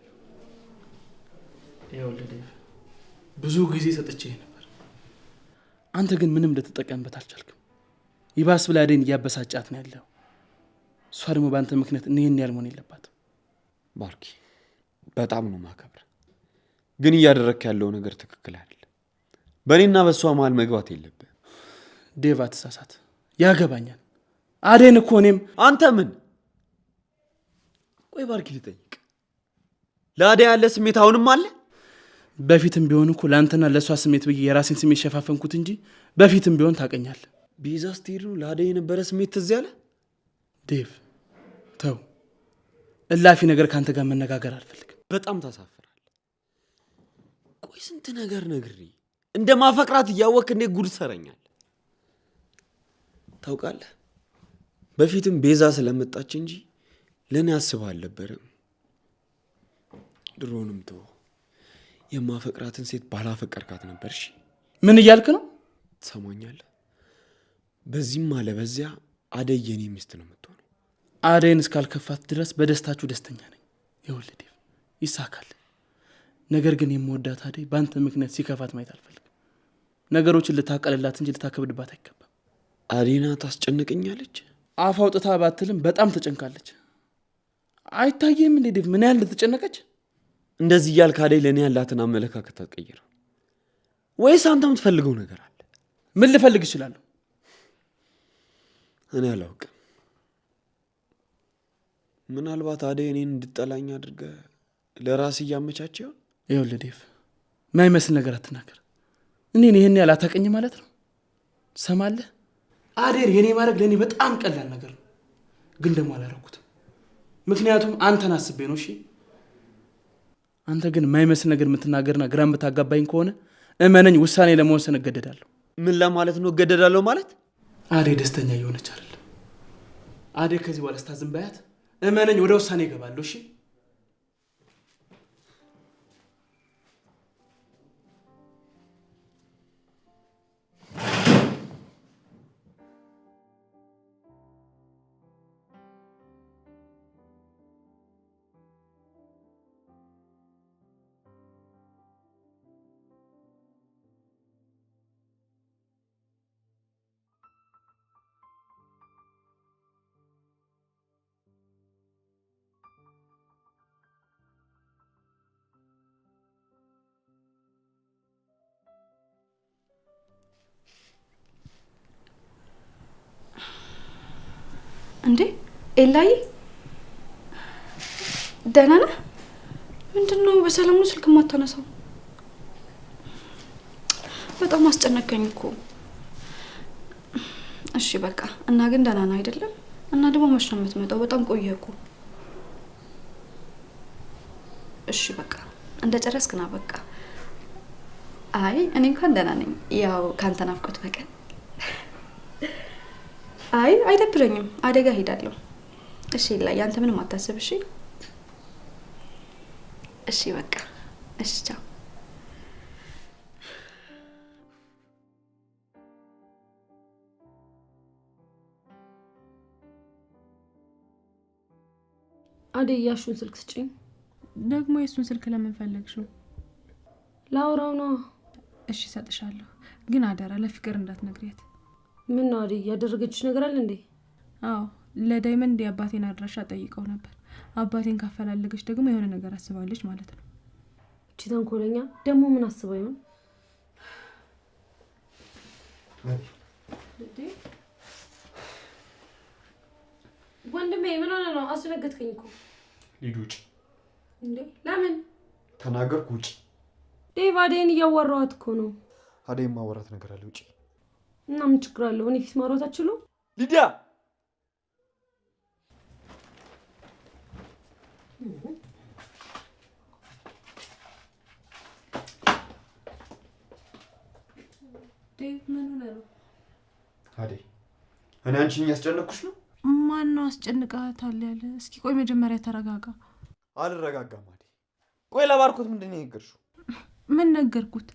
ይኸውልህ ዴቭ፣ ብዙ ጊዜ ሰጥቼህ ነበር። አንተ ግን ምንም ልትጠቀምበት አልቻልክም። ይባስ ብላ አደይን እያበሳጫት ነው ያለው። እሷ ደግሞ በአንተ ምክንያት ይህን ያህል መሆን የለባትም። ባርኪ በጣም ነው ማከብር፣ ግን እያደረግክ ያለው ነገር ትክክል አይደለም። በእኔና በእሷ መሀል መግባት የለብህ። ዴቭ አትሳሳት፣ ያገባኛል። አደይን እኮ እኔም አንተ ምን? ቆይ ባርኪ ልጠይቅ፣ ለአደይ ያለ ስሜት አሁንም አለ? በፊትም ቢሆን እኮ ለአንተና ለእሷ ስሜት ብዬ የራሴን ስሜት ሸፋፈንኩት እንጂ በፊትም ቢሆን ታውቀኛለህ። ቤዛ ስትሄድ ነው ለአደይ የነበረ ስሜት ትዝ ያለ? ዴቭ ተው፣ እላፊ ነገር ከአንተ ጋር መነጋገር አልፈልግም። በጣም ታሳፍራል። ቆይ ስንት ነገር ነግሬ እንደ ማፈቅራት እያወቅህ እንዴት ጉድ ትሰረኛለህ? ታውቃለህ፣ በፊትም ቤዛ ስለመጣች እንጂ ለእኔ አስበህ አልነበረም። ድሮንም ተው፣ የማፈቅራትን ሴት ባላፈቀርካት ነበር። እሺ ምን እያልክ ነው? ትሰማኛለህ? በዚህም አለ በዚያ አደይ የኔ ሚስት ነው የምትሆነው። አደይን እስካልከፋት ድረስ በደስታችሁ ደስተኛ ነኝ። ይኸውልህ ዴቭ፣ ይሳካል። ነገር ግን የምወዳት አደይ በአንተ ምክንያት ሲከፋት ማየት አልፈልግም። ነገሮችን ልታቀልላት እንጂ ልታከብድባት አይገባም። አዴና ታስጨንቀኛለች። አፍ አውጥታ ባትልም በጣም ተጨንቃለች። አይታየም እንዴ ዴቭ ምን ያህል እንደተጨነቀች? እንደዚህ እያልክ አደይ ለእኔ ያላትን አመለካከት አትቀይረው ወይስ አንተ የምትፈልገው ነገር አለ? ምን ልፈልግ እችላለሁ? እኔ አላውቅም። ምናልባት አደይ እኔን እንድጠላኝ አድርገህ ለራስህ እያመቻቸ ይሆን? ይኸውልህ ዴቭ፣ ማይመስል ነገር አትናገር። እኔን ይህን ያህል አታውቅኝ ማለት ነው? ትሰማለህ? አደይን የኔ ማድረግ ለእኔ በጣም ቀላል ነገር ነው፣ ግን ደግሞ አላደረኩትም። ምክንያቱም አንተን አስቤ ነው። እሺ አንተ ግን ማይመስል ነገር የምትናገርና ግራ የምታጋባኝ ከሆነ እመነኝ፣ ውሳኔ ለመወሰን እገደዳለሁ። ምን ለማለት ነው እገደዳለሁ ማለት? አደይ ደስተኛ እየሆነች አይደለም። አደይ ከዚህ በኋላ ስታዝን ባያት እመነኝ ወደ ውሳኔ እገባለሁ። እሺ ኤላይ ደህና ነህ? ምንድነው በሰላም ነው ስልክ የማታነሳው? በጣም አስጨነቀኝ እኮ። እሺ በቃ እና ግን ደህና ነህ አይደለም? እና ደግሞ መች ነው የምትመጣው? በጣም ቆየህ እኮ። እሺ በቃ እንደጨረስክ ና በቃ። አይ እኔ እንኳን ደህና ነኝ፣ ያው ካንተ ናፍቆት በቀን። አይ አይደብረኝም፣ አደጋ ሄዳለሁ። እሺ ላይ ያንተ ምንም አታስብ። እሺ እሺ በቃ እሺ ቻው። አደይ ያሹን ስልክ ስጪኝ። ደግሞ የሱን ስልክ ለምን ፈለግሽው? ላውራው ነው። እሺ ሰጥሻለሁ፣ ግን አደራ ለፍቅር እንዳትነግሪያት። ምን ነው አደይ ያደረገችሽ ነገር አለ እንዴ? አዎ ለዳይመንድ የአባቴን አድራሻ ጠይቀው ነበር። አባቴን ካፈላለገች ደግሞ የሆነ ነገር አስባለች ማለት ነው። እቺ ተንኮለኛ ደግሞ ምን አስባ ይሆን? ወንድሜ ምን ሆነ ነው? አስደነገጥከኝ እኮ። ሂድ ውጭ። እንዴ ለምን? ተናገርኩ ውጭ። ዴቭ አደይን እያዋራኋት እኮ ነው። አደይ ማወራት ነገር አለ ውጭ። እና ምን ችግር አለው? እኔ ፊት ማውራት አትችሉም? ሊዲያ ዴቭ ምን ሆነ ነው? አደይ እኔ አንቺን እያስጨነቅኩሽ ነው? ማን ነው አስጨንቃታል ያለ? እስኪ ቆይ መጀመሪያ ተረጋጋ። አልረጋጋም አደይ። ቆይ ለባርኮት ምንድን ነው የነገርሽው? ምን ነገርኩት?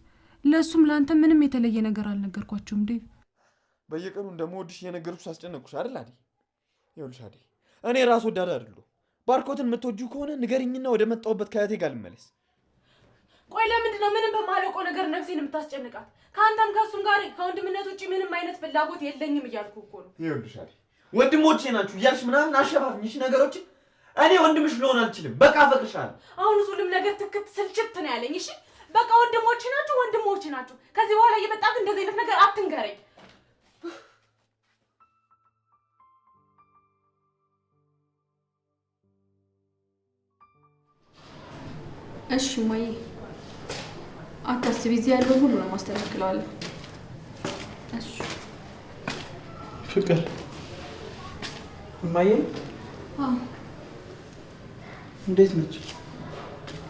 ለሱም ለአንተ ምንም የተለየ ነገር አልነገርኳቸውም ዴቭ። በየቀኑ እንደምወድሽ እየነገርኩሽ አስጨነቅኩሽ አይደል አደይ? ይኸውልሽ አደይ እኔ ራስ ወዳድ አይደለሁ። ባርኮትን የምትወጂው ከሆነ ንገሪኝና ወደ መጣሁበት ከእህቴ ጋር ልመለስ። ቆይ ለምንድን ነው ምንም በማለቀው ነገር ነፍሴን የምታስጨንቃት? ከአንተም ከእሱም ጋር ከወንድምነት ውጭ ምንም አይነት ፍላጎት የለኝም እያልኩ እኮ ነው። ይኸውልሽ አደይ ወንድሞቼ ናችሁ እያልሽ ምናምን አሸፋፍኝሽ ነገሮችን። እኔ ወንድምሽ ልሆን አልችልም። በቃ አፈቅርሻለሁ። አሁን ሁሉም ነገር ትክት ስልችት ነው ያለኝ። እሺ በቃ ወንድሞቼ ናችሁ። ከዚህ በኋላ እየመጣህ እንደዚህ አይነት ነገር አትንገረኝ። እሺ ማዬ አታስቢ፣ እዚህ ያለው ሁሉ ነው ማስተካክለዋለሁ። እሺ ፍቅር እማዬ እንዴት ነች?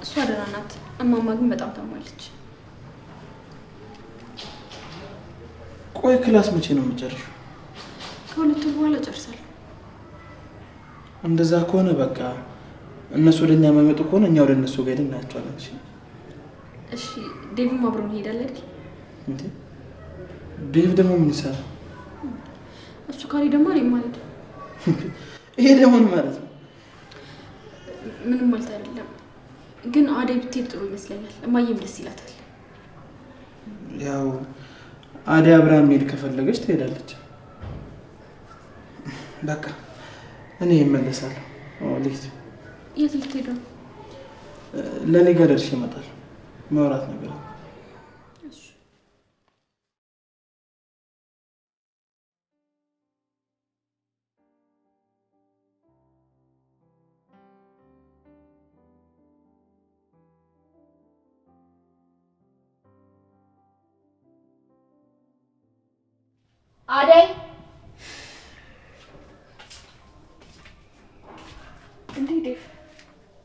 እሷ ደህና ናት። እማማ ግን በጣም ታማለች። ቆይ ክላስ መቼ ነው የምጨርሽው? ከሁለት ወር በኋላ ጨርሳለሁ። እንደዛ ከሆነ በቃ እነሱ ወደኛ የማይመጡ ከሆነ እኛ ወደ እነሱ ጋር ሄደን እናያቸዋለን። እሺ ዴቭም አብሮን ይሄዳል አይደል? እንዴ ዴቭ ደግሞ ምን ይሰራል? እሱ ካሪ ደግሞ እኔም ማለት ነው። ይሄ ደግሞ ማለት ነው ምንም ማለት አይደለም፣ ግን አደይ ብትሄድ ጥሩ ይመስለኛል። እማዬም ደስ ይላታል። ያው አደይ አብርሃም ሄድ ከፈለገች ትሄዳለች። በቃ እኔ እመለሳለሁ። ልሂድ። የት ልትሄድ ነው? ለኔ ጋር ደርሼ እመጣለሁ። ማውራት ነገር አለ። አደይ እንዴ ዴቭ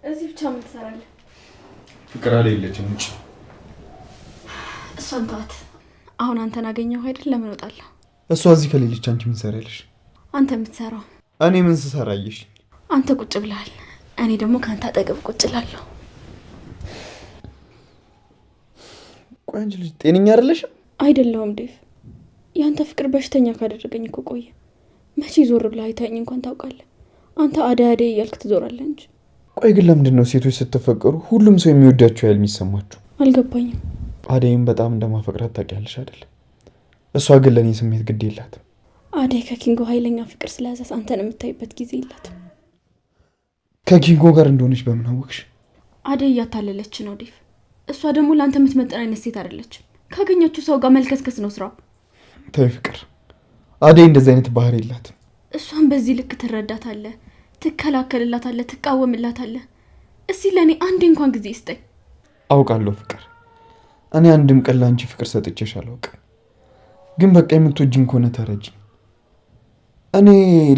እዚህ ብቻ ምን ትሰራለህ? ፍቅር አደይ የለችም ውጭ። እሷን ተዋት። አሁን አንተን አገኘሁ አይደል? ለምን እወጣለሁ? እሷ እዚህ ከሌለች አንቺ ምን ትሰሪያለሽ? አንተ የምትሰራው። እኔ ምን ስሰራ አየሽ? አንተ ቁጭ ብለሃል፣ እኔ ደግሞ ከአንተ አጠገብ ቁጭ እላለሁ። ቆይ አንቺ ልጅ ጤነኛ አይደለሽም? አይደለሁም ዴቭ። ያንተ ፍቅር በሽተኛ ካደረገኝ እኮ ቆየ። መቼ ዞር ብለህ አይታኝ እንኳን ታውቃለህ? አንተ አደይ አደይ እያልክ ትዞራለህ እንጂ። ቆይ ግን ለምንድን ነው ሴቶች ስትፈቀሩ ሁሉም ሰው የሚወዳቸው ያህል የሚሰማችሁ? አልገባኝም። አደይም በጣም እንደማፈቅራት ታውቂያለሽ አይደል? እሷ ግን ለእኔ ስሜት ግድ የላትም። አደይ ከኪንጎ ኃይለኛ ፍቅር ስለያዛት አንተን የምታይበት ጊዜ የላትም። ከኪንጎ ጋር እንደሆነች በምን አወቅሽ? አደይ እያታለለች ነው ዴቭ። እሷ ደግሞ ለአንተ የምትመጥን አይነት ሴት አይደለችም። ካገኘችው ሰው ጋር መልከስከስ ነው ስራው። ተይ ፍቅር፣ አደይ እንደዚህ አይነት ባህሪ የላትም። እሷን በዚህ ልክ ትረዳታለህ? ትከላከልላታለህ፣ ትቃወምላታለህ። እስቲ ለእኔ አንዴ እንኳን ጊዜ ይስጠኝ። አውቃለሁ ፍቅር፣ እኔ አንድም ቀን ለአንቺ ፍቅር ሰጥቼሽ አላውቅም። ግን በቃ የምትወጂኝ ከሆነ ተረጂኝ። እኔ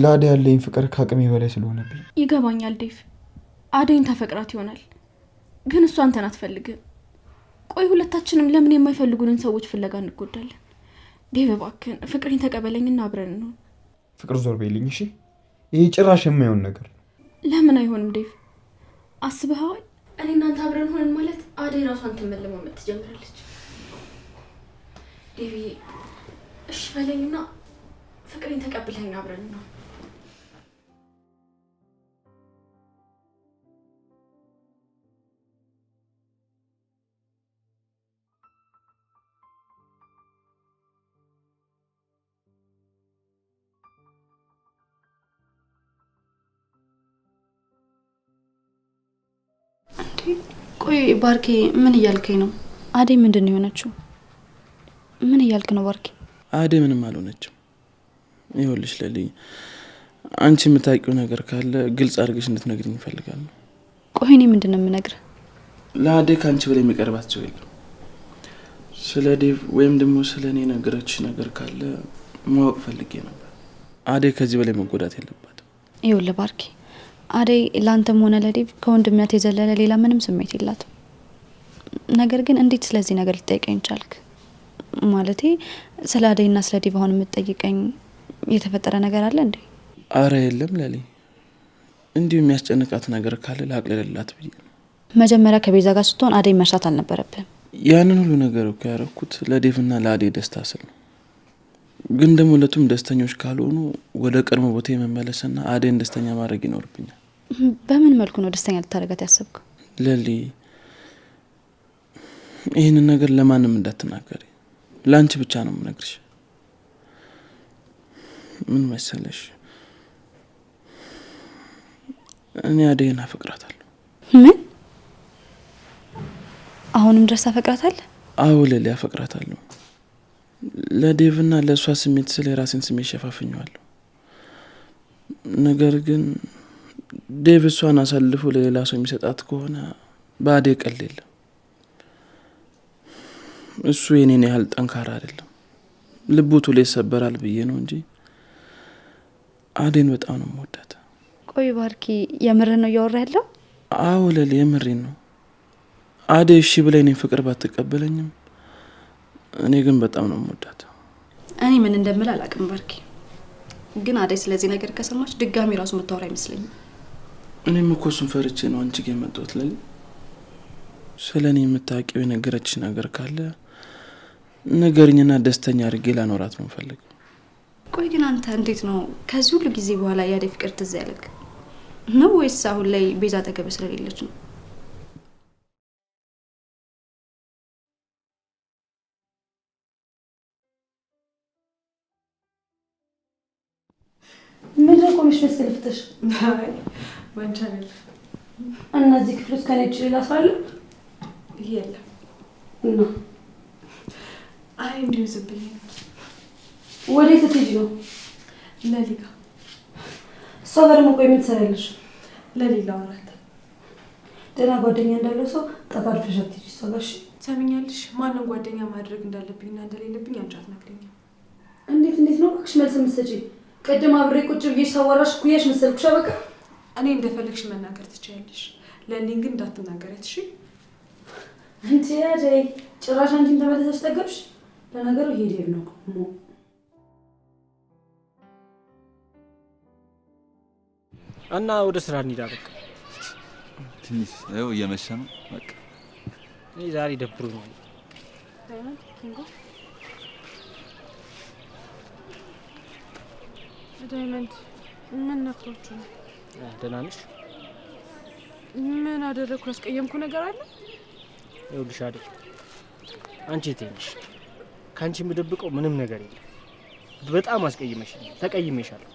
ለአደይ ያለኝ ፍቅር ከአቅሜ በላይ ስለሆነብኝ። ይገባኛል ዴቭ፣ አደይን ታፈቅራት ይሆናል፣ ግን እሷ አንተን አትፈልግም። ቆይ ሁለታችንም ለምን የማይፈልጉንን ሰዎች ፍለጋ እንጎዳለን? ዴቭ እባክህን ፍቅሬን ተቀበለኝና አብረን ነው። ፍቅር ዞር በይልኝ እሺ። ይህ ጭራሽ የማይሆን ነገር ነው። ለምን አይሆንም ዴቭ? አስበኸዋል? እኔ እናንተ አብረን ሆነን ማለት አደይ ራሷን መለማመድ ትጀምራለች። ዴቪ እሺ በለኝና ፍቅሬን ተቀብለኝ አብረን ነው። ቆይ ባርኬ ምን እያልከኝ ነው? አደይ ምንድን ነው የሆነችው? ምን እያልክ ነው ባርኬ? አደይ ምንም አልሆነችም። ይኸውልሽ ለሊ፣ አንቺ የምታውቂው ነገር ካለ ግልጽ አድርገሽ እንድትነግሪኝ እፈልጋለሁ። ቆይ እኔ ምንድን ነው የምነግርህ? ለአደይ ከአንቺ በላይ የሚቀርባት ሰው የለም። ስለ ዴቭ ወይም ደግሞ ስለ እኔ ነገረችሽ ነገር ካለ ማወቅ ፈልጌ ነበር። አደይ ከዚህ በላይ መጎዳት የለባትም። ይኸውልህ ባርኬ፣ አደይ ለአንተም ሆነ ለዴቭ ከወንድምነት የዘለለ ሌላ ምንም ስሜት የላትም። ነገር ግን እንዴት ስለዚህ ነገር ልትጠይቀኝ ቻልክ? ማለቴ ስለ አደይና ስለ ዴቭ አሁን የምትጠይቀኝ የተፈጠረ ነገር አለ እንዴ? አረ የለም ለሊ፣ እንዲሁ የሚያስጨንቃት ነገር ካለ ላቅልልላት ብዬ ነው። መጀመሪያ ከቤዛ ጋር ስትሆን አደይ መርሳት አልነበረብህም። ያንን ሁሉ ነገር እኮ ያረኩት ለዴቭና ለአደይ ደስታ ስል ነው። ግን ደግሞ ሁለቱም ደስተኞች ካልሆኑ ወደ ቀድሞ ቦታ የመመለስና አደይን ደስተኛ ማድረግ ይኖርብኛል። በምን መልኩ ነው ደስተኛ ልታደርጋት ያሰብከው? ለሊ፣ ይህንን ነገር ለማንም እንዳትናገሪ፣ ለአንቺ ብቻ ነው የምነግርሽ። ምን መሰለሽ፣ እኔ አደይን አፈቅራታለሁ። ምን? አሁንም ድረስ አፈቅራታለህ? አዎ ለሊ፣ አፈቅራታለሁ። ለዴቭና ለእሷ ስሜት ስለ የራሴን ስሜት ሸፋፍኘዋለሁ። ነገር ግን ዴቭ እሷን አሳልፎ ለሌላ ሰው የሚሰጣት ከሆነ በአደይ ቀልድ የለም። እሱ የኔን ያህል ጠንካራ አይደለም። ልቡ ቶሎ ይሰበራል ብዬ ነው እንጂ አደይን በጣም ነው የምወዳት። ቆይ ባርኪ፣ የምርህን ነው እያወራ ያለው? አዎ ለሊ፣ የምሬን ነው። አደይ እሺ ብላ እኔን ፍቅር ባትቀበለኝም እኔ ግን በጣም ነው የምወዳት። እኔ ምን እንደምል አላውቅም ባርኪ፣ ግን አደይ ስለዚህ ነገር ከሰማች ድጋሚ ራሱ የምታወራ አይመስለኝም። እኔም እኮ እሱን ፈርቼ ነው አንቺ ጋር የመጣሁት ለሊ። ስለ እኔ የምታውቂው የነገረችሽ ነገር ካለ ነገርኝና ደስተኛ አድርጌ ላኖራት ነው የምፈልገው። ቆይ ግን አንተ እንዴት ነው ከዚህ ሁሉ ጊዜ በኋላ የአደይ ፍቅር ትዝ ያለክ ነው? ወይስ አሁን ላይ ቤዛ አጠገብህ ስለሌለች ነው? ምን ቆምሽ መስል ፍተሽ? አይ ወንጀል እነዚህ ክፍል ውስጥ ከኔ ሌላ ሰው አለ? የለም። እና አይ እንዲሁ ዝም ብዬ ነው። ወዴት ልትሄጂ ነው? ለሊጋ። እሷ ጋር ደግሞ ቆይ ምን ትሰሪያለሽ? ለሊላ ወራት ደህና ጓደኛ እንዳለው ሰው ጠፋልፈሽ አትሄጂ እሷ ጋር። እሺ ሰምኛለሽ? ማንን ጓደኛ ማድረግ እንዳለብኝና እንደሌለብኝ አንቺ አትነግሪኝም። እንዴት ነው እባክሽ መልስ የምትሰጪኝ? ቅድም አብሬ ቁጭ ብዬሽ ሳወራሽ ኩያሽ መሰልኩሽ። በቃ እኔ እንደፈለግሽ መናገር ትችያለሽ፣ ለሊን ግን እንዳትናገሪያት እሺ? እንዴ አደይ ጭራሽ አንቺን ተመለሰሽ ጠገብሽ። ለነገሩ ይሄ ዴቭ ነው ሞ እና ወደ ስራ እንሂዳ። በቃ ትንሽ ነው እየመሸ ነው። በቃ እኔ ዛሬ ደብሮኛል። ዳይመንድ ምን ነክቶችሁ ነው? ደህና ነሽ? ምን አደረኩ? ያስቀየምኩ ነገር አለ? ይኸውልሽ አይደል አንቺ ትንሽ ካንቺ የምደብቀው ምንም ነገር የለም። በጣም አስቀይመሽኛል፣ ተቀይሜሻለሁ።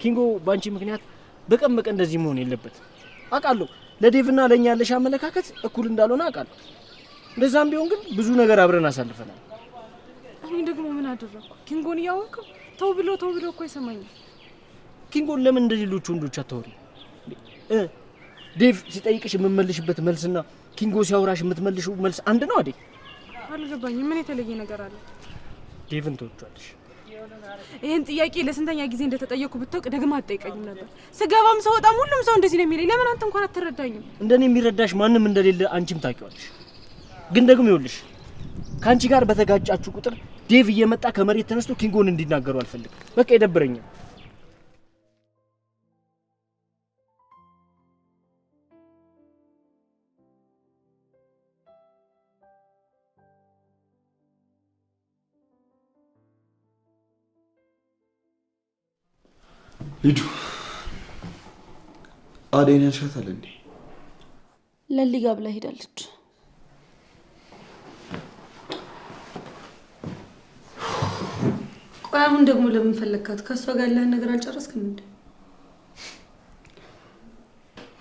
ኪንጎ ባንቺ ምክንያት በቀን እንደዚህ መሆን የለበትም። አውቃለሁ ለዴቭና ለኛ ያለሽ አመለካከት እኩል እንዳልሆነ አውቃለሁ። እንደዛም ቢሆን ግን ብዙ ነገር አብረን አሳልፈናል። እኔ ደግሞ ምን አደረኩ? ኪንጎን እያወቀው ተው ብሎ እኮ አይሰማኝም። ኪንጎን ለምን እንደሌሎች ወንዶች አታወሪ? ዴቭ ሲጠይቅሽ የምትመልሽበት መልስና ኪንጎ ሲያወራሽ የምትመልሽው መልስ አንድ ነው አይደል? አልገባኝም። ምን የተለየ ነገር አለ? ዴቭን ትወጪዋለሽ? ይሄን ጥያቄ ለስንተኛ ጊዜ እንደተጠየቅኩ ብታውቅ ደግማ አትጠይቀኝም ነበር። ስገባም ሰውጣም ሁሉም ሰው እንደዚህ ነው የሚለኝ። ለምን አንተ እንኳን አትረዳኝም? እንደኔ የሚረዳሽ ማንም እንደሌለ አንቺም ታውቂዋለሽ። ግን ደግሞ ይኸውልሽ ካንቺ ጋር በተጋጫችሁ ቁጥር ዴቭ እየመጣ ከመሬት ተነስቶ ኪንጎን እንዲናገሩ አልፈልግም። በቃ ይደብረኛል። ሊዱ አደይን ያልሻታል እንዴ? ለሊጋ ብላ ሄዳለች። ቆይ አሁን ደግሞ ለምን ፈለግካት? ከሷ ጋር ያለህን ነገር አልጨረስክም እንዴ?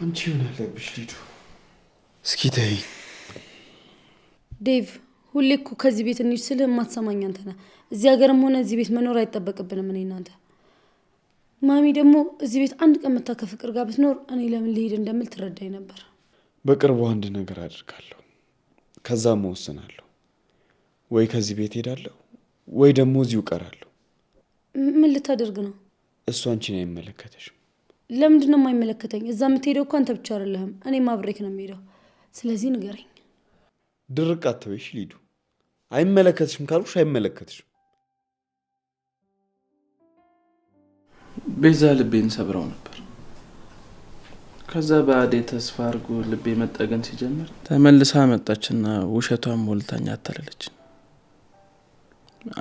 አንቺ ምን አለብሽ ሊዱ? እስኪ ተይኝ። ዴቭ ሁሌ እኮ ከዚህ ቤት እንሂድ ስልህ የማትሰማኝ አንተ ነህ። እዚህ ሀገርም ሆነ እዚህ ቤት መኖር አይጠበቅብንም እኔ እናንተ። ማሚ ደግሞ እዚህ ቤት አንድ ቀን መታ ከፍቅር ጋር ብትኖር እኔ ለምን ልሄድ እንደምል ትረዳኝ ነበር። በቅርቡ አንድ ነገር አድርጋለሁ፣ ከዛም እወስናለሁ። ወይ ከዚህ ቤት ሄዳለሁ ወይ ደግሞ እዚሁ እቀራለሁ። ምን ልታደርግ ነው? እሱ አንቺን አይመለከተሽም። ለምንድን ነው የማይመለከተኝ? እዛ የምትሄደው እኮ አንተ ብቻ አይደለህም፣ እኔም አብሬክ ነው የምሄደው። ስለዚህ ንገረኝ። ድርቅ አትበይሽ ሊዱ። አይመለከትሽም ካልኩሽ አይመለከትሽም። ቤዛ ልቤን ሰብረው ነበር። ከዛ በአደይ ተስፋ አድርጎ ልቤ መጠገን ሲጀምር ተመልሳ መጣችና ውሸቷን ሞልታኝ አታለለች።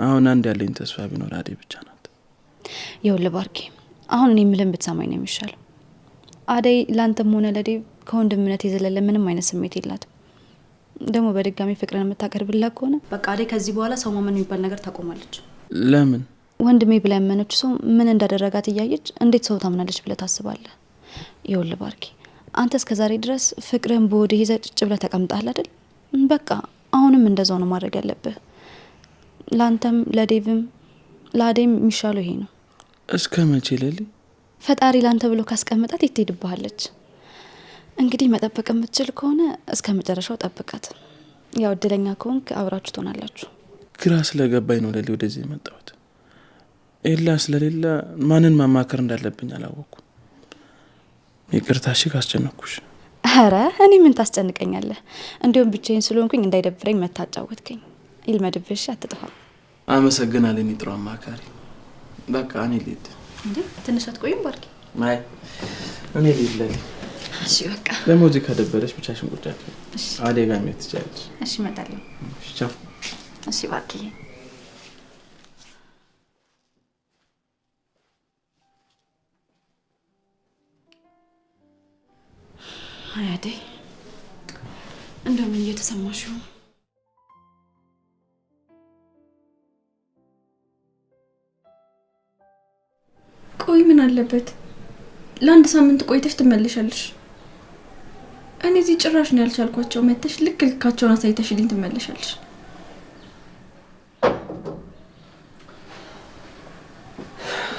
አሁን አንድ ያለኝ ተስፋ ቢኖር አደይ ብቻ ናት። ይኸውልህ ባርኬ፣ አሁን እኔ የምልህን ብትሰማኝ ነው የሚሻለው። አደይ ላንተም ሆነ ለዴቭ ከወንድምነት የዘለለ ምንም አይነት ስሜት የላትም። ደግሞ በድጋሚ ፍቅርን የምታቀርብላት ከሆነ በቃ አደይ ከዚህ በኋላ ሰው ማመን የሚባል ነገር ታቆማለች። ለምን? ወንድሜ ብላ ያመነች ሰው ምን እንዳደረጋት እያየች እንዴት ሰው ታምናለች ብለህ ታስባለህ? ይኸውልህ ባርኬ፣ አንተ እስከዛሬ ድረስ ፍቅርን በወድህ ይዘህ ጭጭ ብለህ ተቀምጠሃል አይደል? በቃ አሁንም እንደዛው ነው ማድረግ ያለብህ። ላንተም ለዴቭም ለአደይም የሚሻለው ይሄ ነው። እስከ መቼ ለሊ? ፈጣሪ ላንተ ብሎ ካስቀመጣት ትሄድብሃለች። እንግዲህ መጠበቅ የምትችል ከሆነ እስከ መጨረሻው ጠብቃት። ያው እድለኛ ከሆንክ አብራችሁ ትሆናላችሁ። ግራ ስለገባኝ ነው ለሊ ወደዚህ የመጣሁት። ኤላ ስለሌለ ማንን ማማከር እንዳለብኝ አላወኩም። ይቅርታ እሺ ካስጨነኩሽ። ኧረ እኔ ምን ታስጨንቀኛለህ? እንዲሁም ብቻዬን ስለሆንኩኝ እንዳይደብረኝ መታጫወትከኝ። ይልመድብሽ፣ አትጥፋ። አመሰግናለሁ እኔ ጥሩ አማካሪ። በቃ እኔ ልሂድ። እንዴ ትንሽ አትቆይም ባርኬ? አይ እኔ ልሂድ ለሊ። እሺ በቃ ደግሞ እዚህ ከደበረሽ ብቻሽን ቁጭ አትበይ። አደይ ጋር መሄድ ትችያለሽ። እሺ እመጣለሁ። እሺ ቻው። እሺ ባርኬ። አይ አደይ እንደምን እየተሰማሽ ነው? ቆይ ምን አለበት ለአንድ ሳምንት ቆይተሽ ትመለሻለሽ። እኔ እዚህ ጭራሽ ነው ያልቻልኳቸው። መተሽ ልክ ልካቸውን አሳይተሽልኝ ትመለሻለሽ።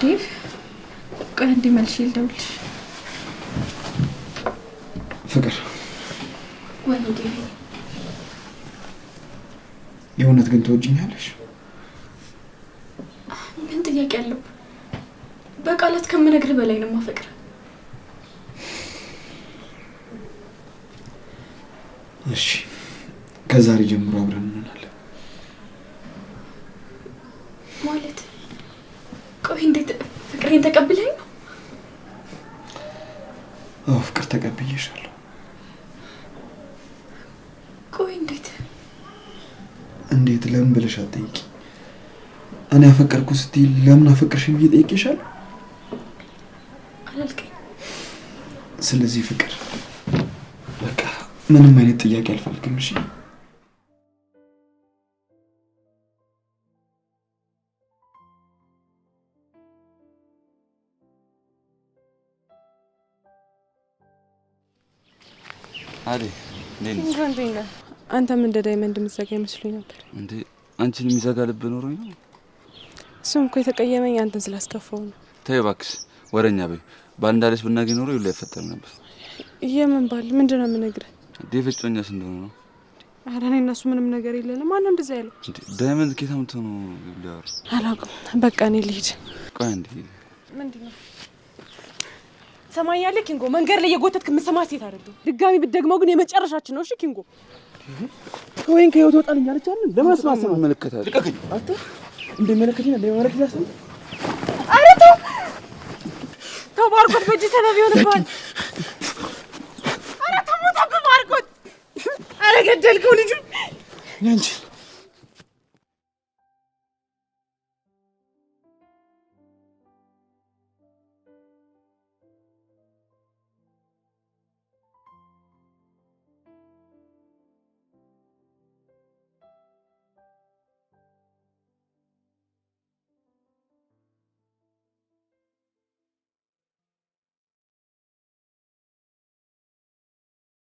ዴቭ ቆይ አንዴ መልሼ ልደውልልሽ። ፍቅር ወይ ዴቭ፣ የእውነት ግን ትወጂኛለሽ? ምን ጥያቄ አለው? በቃላት ከምነግርህ በላይ ነው ማፈቅር። እሺ ከዛሬ ጀምሮ አብረን እንሆናለን። ማለት ቆይ እንዴት ፍቅሬን ተቀብለኝ ነው? አዎ ፍቅር ተቀብዬሻለሁ። ቆይ እንዴት እንዴት ለምን ብለሽ አትጠይቂ። እኔ አፈቀርኩ ስትይ ለምን አፈቀርሽኝ ብዬ ጠይቄሻለሁ አላልከኝ? ስለዚህ ፍቅር በቃ ምንም አይነት ጥያቄ አልፈልግም። እሺ አደይ እንዴት ነሽ? አንተም እንደ ዳይመንድ የምትዘጋ ይመስሉኝ ነበር። እንዴ አንቺን የሚዘጋ ልብ ኖሮኝ ነው? እሱም እኮ የተቀየመኝ አንተን ስላስከፋው ነው። ተይ እባክሽ፣ ወረኛ በይ። ባል እንዳለች ብናገኝ ኖሮ ይሉ አይፈጠር ነበር። የምን ባል? ምንድን ነው የምነግርህ? ዴቭ እጮኛሽ እንደሆነ ነው። ኧረ እኔ እና እሱ ምንም ነገር የለንም። ማነው እንደዛ ያለው? ዳይመንድ ኬታ ምቶ ነው ሊያወሩ። አላውቅም። በቃ እኔ ልሂድ። ቆይ አንዴ። ምንድን ነው ሰማኛለህ? ኪንጎ መንገድ ላይ የጎተትክ የምሰማ ሴት አይደለም። ድጋሚ ብትደግመው ግን የመጨረሻችን ነው። እሺ ኪንጎ ወይን ከህይወት ወጣልኝ አለቻለን። ለምን አስማሰማ መልከታል ልቀቀኝ። አንተ እንደሚመለከተኝ እንደሚመለከት ያስብ። ኧረ ተው ተው፣ ባርኮት በእጅ ሰበብ ይሆንብሃል። ኧረ ተው ሞታብህ ባርኮት። ኧረ ገደልከው ልጁን። ያንቺ